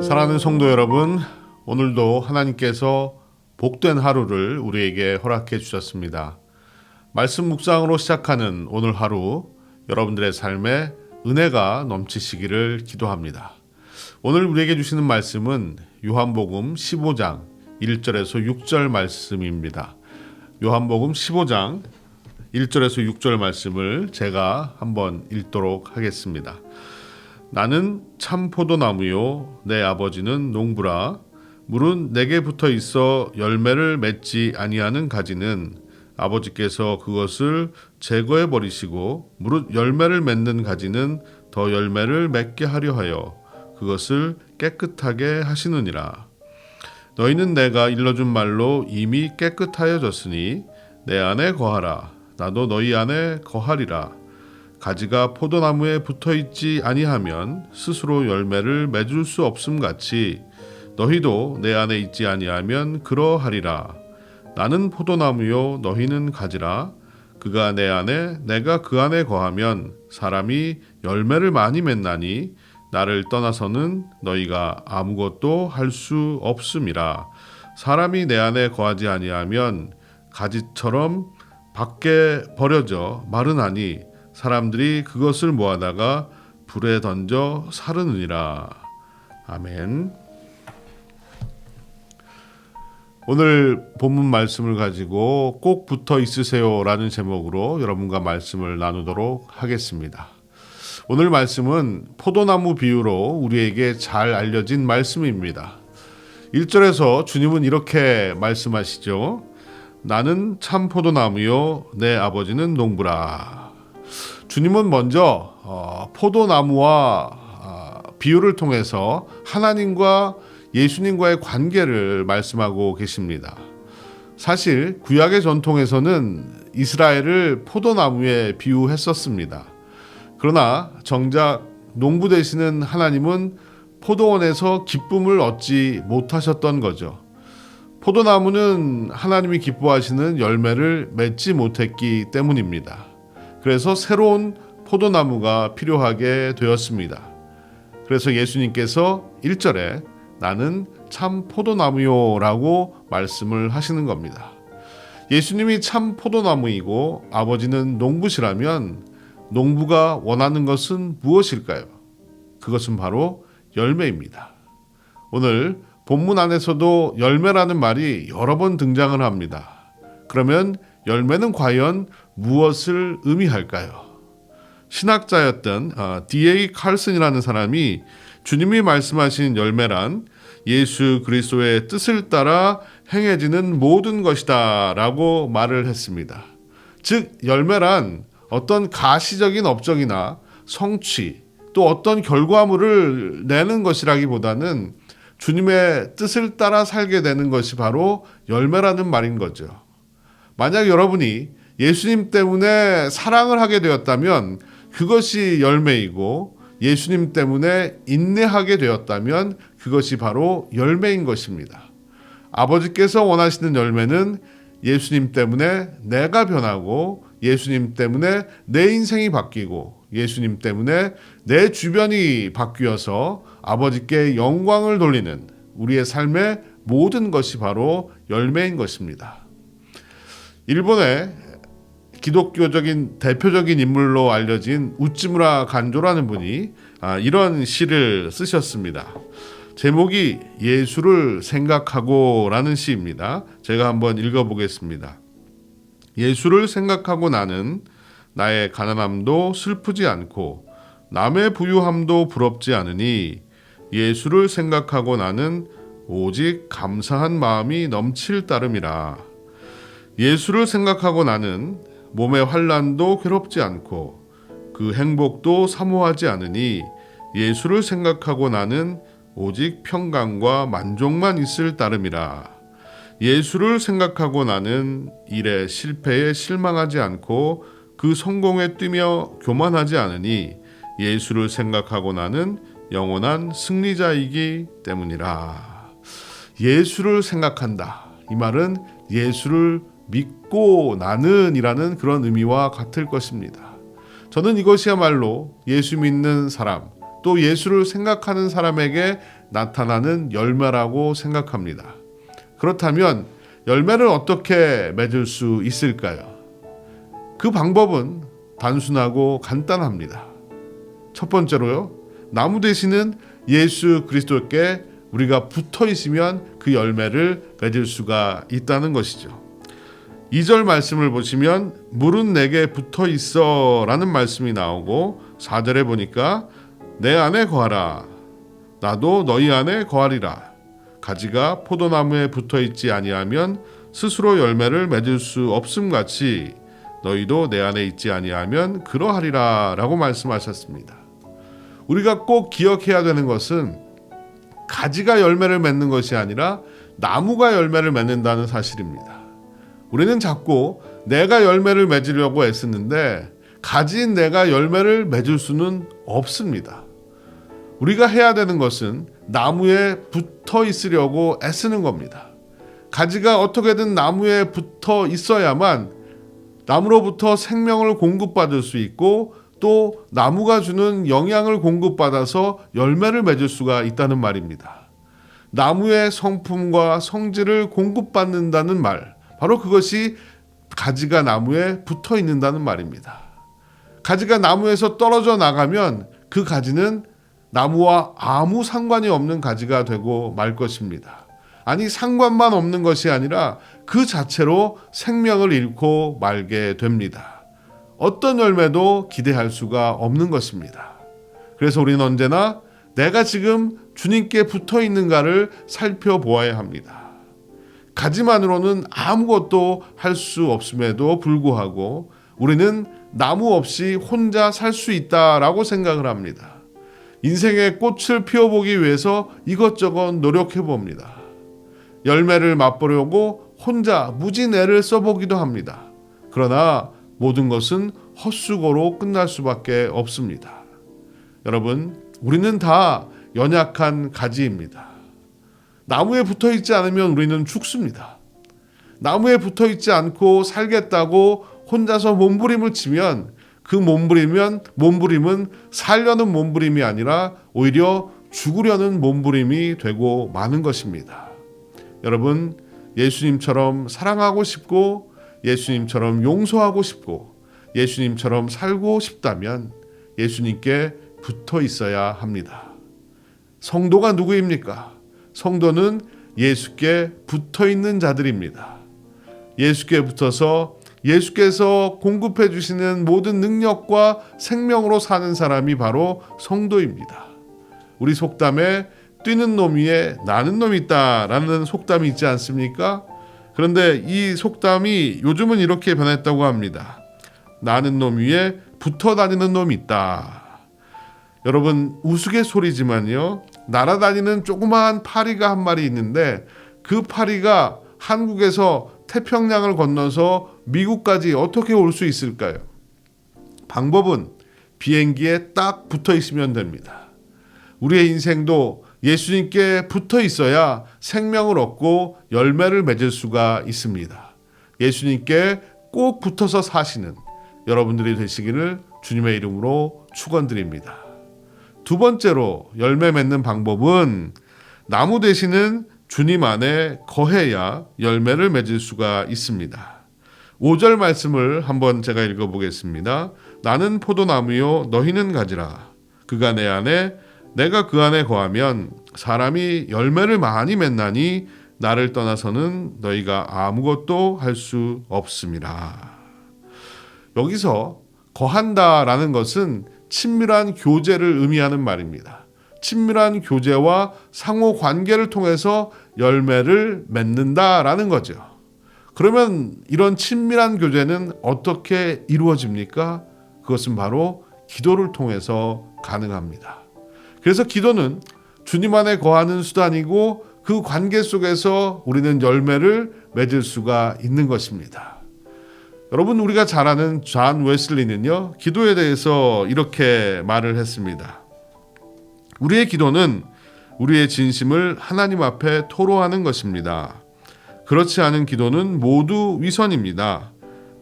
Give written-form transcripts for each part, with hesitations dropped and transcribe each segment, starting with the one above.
사랑하는 성도 여러분, 오늘도 하나님께서 복된 하루를 우리에게 허락해 주셨습니다. 말씀 묵상으로 시작하는 오늘 하루, 여러분들의 삶에 은혜가 넘치시기를 기도합니다. 오늘 우리에게 주시는 말씀은 요한복음 15장 1절에서 6절 말씀입니다. 요한복음 15장 1절에서 6절 말씀을 제가 한번 읽도록 하겠습니다. 나는 참 포도나무요 내 아버지는 농부라. 물은 내게 붙어 있어 열매를 맺지 아니하는 가지는 아버지께서 그것을 제거해 버리시고 무릇 열매를 맺는 가지는 더 열매를 맺게 하려 하여 그것을 깨끗하게 하시느니라. 너희는 내가 일러준 말로 이미 깨끗하여졌으니 내 안에 거하라. 나도 너희 안에 거하리라. 가지가 포도나무에 붙어있지 아니하면 스스로 열매를 맺을 수 없음 같이 너희도 내 안에 있지 아니하면 그러하리라. 나는 포도나무요 너희는 가지라. 그가 내 안에 내가 그 안에 거하면 사람이 열매를 많이 맺나니 나를 떠나서는 너희가 아무것도 할 수 없음이라. 사람이 내 안에 거하지 아니하면 가지처럼 밖에 버려져 마르나니 사람들이 그것을 모아다가 불에 던져 사르느니라. 아멘. 오늘 본문 말씀을 가지고 꼭 붙어 있으세요 라는 제목으로 여러분과 말씀을 나누도록 하겠습니다. 오늘 말씀은 포도나무 비유로 우리에게 잘 알려진 말씀입니다. 1절에서 주님은 이렇게 말씀하시죠. 나는 참 포도나무요 내 아버지는 농부라. 주님은 먼저 포도나무와 비유를 통해서 하나님과 예수님과의 관계를 말씀하고 계십니다. 사실 구약의 전통에서는 이스라엘을 포도나무에 비유했었습니다. 그러나 정작 농부 되시는 하나님은 포도원에서 기쁨을 얻지 못하셨던 거죠. 포도나무는 하나님이 기뻐하시는 열매를 맺지 못했기 때문입니다. 그래서 새로운 포도나무가 필요하게 되었습니다. 그래서 예수님께서 1절에 나는 참 포도나무요 라고 말씀을 하시는 겁니다. 예수님이 참 포도나무이고 아버지는 농부시라면 농부가 원하는 것은 무엇일까요? 그것은 바로 열매입니다. 오늘 본문 안에서도 열매라는 말이 여러 번 등장을 합니다. 그러면 열매는 과연 무엇을 의미할까요? 신학자였던 D.A. 칼슨이라는 사람이 주님이 말씀하신 열매란 예수 그리스도의 뜻을 따라 행해지는 모든 것이다 라고 말을 했습니다. 즉 열매란 어떤 가시적인 업적이나 성취 또 어떤 결과물을 내는 것이라기보다는 주님의 뜻을 따라 살게 되는 것이 바로 열매라는 말인 거죠. 만약 여러분이 예수님 때문에 사랑을 하게 되었다면 그것이 열매이고 예수님 때문에 인내하게 되었다면 그것이 바로 열매인 것입니다. 아버지께서 원하시는 열매는 예수님 때문에 내가 변하고 예수님 때문에 내 인생이 바뀌고 예수님 때문에 내 주변이 바뀌어서 아버지께 영광을 돌리는 우리의 삶의 모든 것이 바로 열매인 것입니다. 일본의 기독교적인 대표적인 인물로 알려진 우찌무라 간조라는 분이 이런 시를 쓰셨습니다. 제목이 예수를 생각하고 라는 시입니다. 제가 한번 읽어보겠습니다. 예수를 생각하고 나는 나의 가난함도 슬프지 않고 남의 부유함도 부럽지 않으니 예수를 생각하고 나는 오직 감사한 마음이 넘칠 따름이라. 예수를 생각하고 나는 몸의 환난도 괴롭지 않고 그 행복도 사모하지 않으니 예수를 생각하고 나는 오직 평강과 만족만 있을 따름이라. 예수를 생각하고 나는 일의 실패에 실망하지 않고 그 성공에 뛰며 교만하지 않으니 예수를 생각하고 나는 영원한 승리자이기 때문이라. 예수를 생각한다. 이 말은 예수를 믿고 나는 이라는 그런 의미와 같을 것입니다. 저는 이것이야말로 예수 믿는 사람, 또 예수를 생각하는 사람에게 나타나는 열매라고 생각합니다. 그렇다면 열매를 어떻게 맺을 수 있을까요? 그 방법은 단순하고 간단합니다. 첫 번째로요, 나무 되시는 예수 그리스도께 우리가 붙어 있으면 그 열매를 맺을 수가 있다는 것이죠. 2절 말씀을 보시면 물은 내게 붙어 있어 라는 말씀이 나오고 4절에 보니까 내 안에 거하라 나도 너희 안에 거하리라. 가지가 포도나무에 붙어 있지 아니하면 스스로 열매를 맺을 수 없음 같이 너희도 내 안에 있지 아니하면 그러하리라 라고 말씀하셨습니다. 우리가 꼭 기억해야 되는 것은 가지가 열매를 맺는 것이 아니라 나무가 열매를 맺는다는 사실입니다. 우리는 자꾸 내가 열매를 맺으려고 애쓰는데 가지인 내가 열매를 맺을 수는 없습니다. 우리가 해야 되는 것은 나무에 붙어 있으려고 애쓰는 겁니다. 가지가 어떻게든 나무에 붙어 있어야만 나무로부터 생명을 공급받을 수 있고 또 나무가 주는 영양을 공급받아서 열매를 맺을 수가 있다는 말입니다. 나무의 성품과 성질을 공급받는다는 말, 바로 그것이 가지가 나무에 붙어 있는다는 말입니다. 가지가 나무에서 떨어져 나가면 그 가지는 나무와 아무 상관이 없는 가지가 되고 말 것입니다. 아니, 상관만 없는 것이 아니라 그 자체로 생명을 잃고 말게 됩니다. 어떤 열매도 기대할 수가 없는 것입니다. 그래서 우리는 언제나 내가 지금 주님께 붙어 있는가를 살펴보아야 합니다. 가지만으로는 아무것도 할 수 없음에도 불구하고 우리는 나무 없이 혼자 살 수 있다라고 생각을 합니다. 인생의 꽃을 피워보기 위해서 이것저것 노력해 봅니다. 열매를 맛보려고 혼자 무진 애를 써보기도 합니다. 그러나 모든 것은 헛수고로 끝날 수밖에 없습니다. 여러분, 우리는 다 연약한 가지입니다. 나무에 붙어 있지 않으면 우리는 죽습니다. 나무에 붙어 있지 않고 살겠다고 혼자서 몸부림을 치면 그 몸부림은 살려는 몸부림이 아니라 오히려 죽으려는 몸부림이 되고 마는 것입니다. 여러분, 예수님처럼 사랑하고 싶고 예수님처럼 용서하고 싶고 예수님처럼 살고 싶다면 예수님께 붙어 있어야 합니다. 성도가 누구입니까? 성도는 예수께 붙어 있는 자들입니다. 예수께 붙어서 예수께서 공급해 주시는 모든 능력과 생명으로 사는 사람이 바로 성도입니다. 우리 속담에 뛰는 놈 위에 나는 놈이 있다라는 속담이 있지 않습니까? 그런데 이 속담이 요즘은 이렇게 변했다고 합니다. 나는 놈 위에 붙어 다니는 놈이 있다. 여러분, 우스갯소리지만요, 날아다니는 조그마한 파리가 한 마리 있는데 그 파리가 한국에서 태평양을 건너서 미국까지 어떻게 올 수 있을까요? 방법은 비행기에 딱 붙어 있으면 됩니다. 우리의 인생도 예수님께 붙어 있어야 생명을 얻고 열매를 맺을 수가 있습니다. 예수님께 꼭 붙어서 사시는 여러분들이 되시기를 주님의 이름으로 축원드립니다. 두 번째로 열매 맺는 방법은 나무 되시는 주님 안에 거해야 열매를 맺을 수가 있습니다. 5절 말씀을 한번 제가 읽어보겠습니다. 나는 포도나무요 너희는 가지라. 그가 내 안에 내가 그 안에 거하면 사람이 열매를 많이 맺나니 나를 떠나서는 너희가 아무것도 할 수 없음이라. 여기서 거한다라는 것은 친밀한 교제를 의미하는 말입니다. 친밀한 교제와 상호 관계를 통해서 열매를 맺는다라는 거죠. 그러면 이런 친밀한 교제는 어떻게 이루어집니까? 그것은 바로 기도를 통해서 가능합니다. 그래서 기도는 주님 안에 거하는 수단이고 그 관계 속에서 우리는 열매를 맺을 수가 있는 것입니다. 여러분, 우리가 잘 아는 존 웨슬리는요, 기도에 대해서 이렇게 말을 했습니다. 우리의 기도는 우리의 진심을 하나님 앞에 토로하는 것입니다. 그렇지 않은 기도는 모두 위선입니다.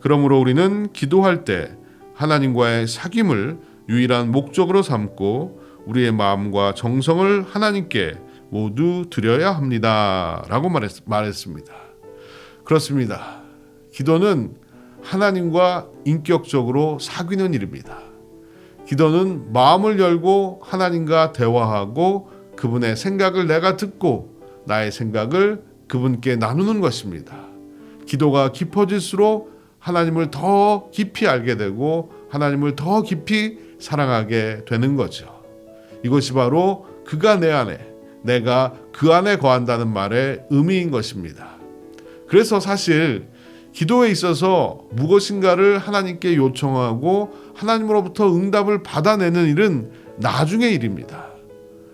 그러므로 우리는 기도할 때 하나님과의 사귐을 유일한 목적으로 삼고 우리의 마음과 정성을 하나님께 모두 드려야 합니다. 라고 말했습니다. 그렇습니다. 기도는 하나님과 인격적으로 사귀는 일입니다. 기도는 마음을 열고 하나님과 대화하고 그분의 생각을 내가 듣고 나의 생각을 그분께 나누는 것입니다. 기도가 깊어질수록 하나님을 더 깊이 알게 되고 하나님을 더 깊이 사랑하게 되는 거죠. 이것이 바로 그가 내 안에, 내가 그 안에 거한다는 말의 의미인 것입니다. 그래서 사실 기도에 있어서 무엇인가를 하나님께 요청하고 하나님으로부터 응답을 받아내는 일은 나중의 일입니다.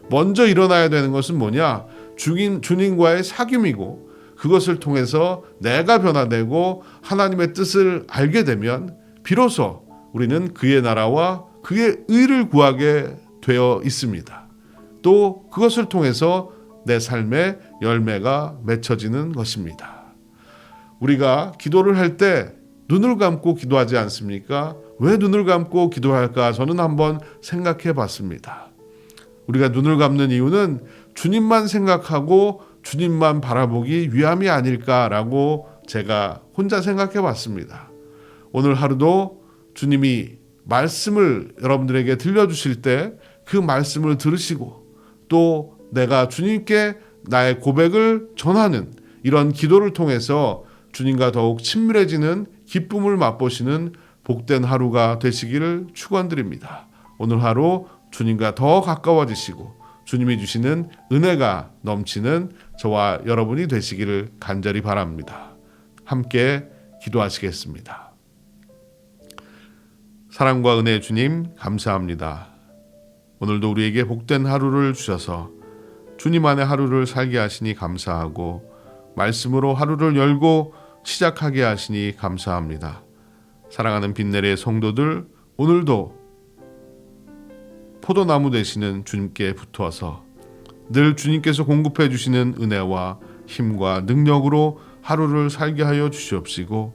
먼저 일어나야 되는 것은 뭐냐? 주님과의 사귐이고 그것을 통해서 내가 변화되고 하나님의 뜻을 알게 되면 비로소 우리는 그의 나라와 그의 의를 구하게 되어 있습니다. 또 그것을 통해서 내 삶의 열매가 맺혀지는 것입니다. 우리가 기도를 할 때 눈을 감고 기도하지 않습니까? 왜 눈을 감고 기도할까? 저는 한번 생각해 봤습니다. 우리가 눈을 감는 이유는 주님만 생각하고 주님만 바라보기 위함이 아닐까라고 제가 혼자 생각해 봤습니다. 오늘 하루도 주님이 말씀을 여러분들에게 들려주실 때 그 말씀을 들으시고 또 내가 주님께 나의 고백을 전하는 이런 기도를 통해서 주님과 더욱 친밀해지는 기쁨을 맛보시는 복된 하루가 되시기를 축원드립니다. 오늘 하루 주님과 더 가까워지시고 주님이 주시는 은혜가 넘치는 저와 여러분이 되시기를 간절히 바랍니다. 함께 기도하시겠습니다. 사랑과 은혜의 주님 감사합니다. 오늘도 우리에게 복된 하루를 주셔서 주님 안에 하루를 살게 하시니 감사하고 말씀으로 하루를 열고 시작하게 하시니 감사합니다. 사랑하는 빈내리의 성도들 오늘도 포도나무 되시는 주님께 붙어서 늘 주님께서 공급해 주시는 은혜와 힘과 능력으로 하루를 살게 하여 주시옵시고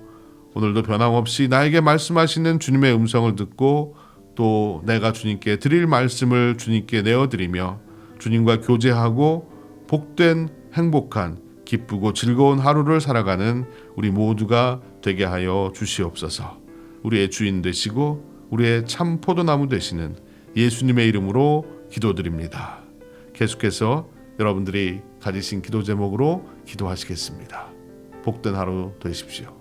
오늘도 변함없이 나에게 말씀하시는 주님의 음성을 듣고 또 내가 주님께 드릴 말씀을 주님께 내어드리며 주님과 교제하고 복된 행복한 기쁘고 즐거운 하루를 살아가는 우리 모두가 되게 하여 주시옵소서. 우리의 주인 되시고 우리의 참 포도나무 되시는 예수님의 이름으로 기도드립니다. 계속해서 여러분들이 가지신 기도 제목으로 기도하시겠습니다. 복된 하루 되십시오.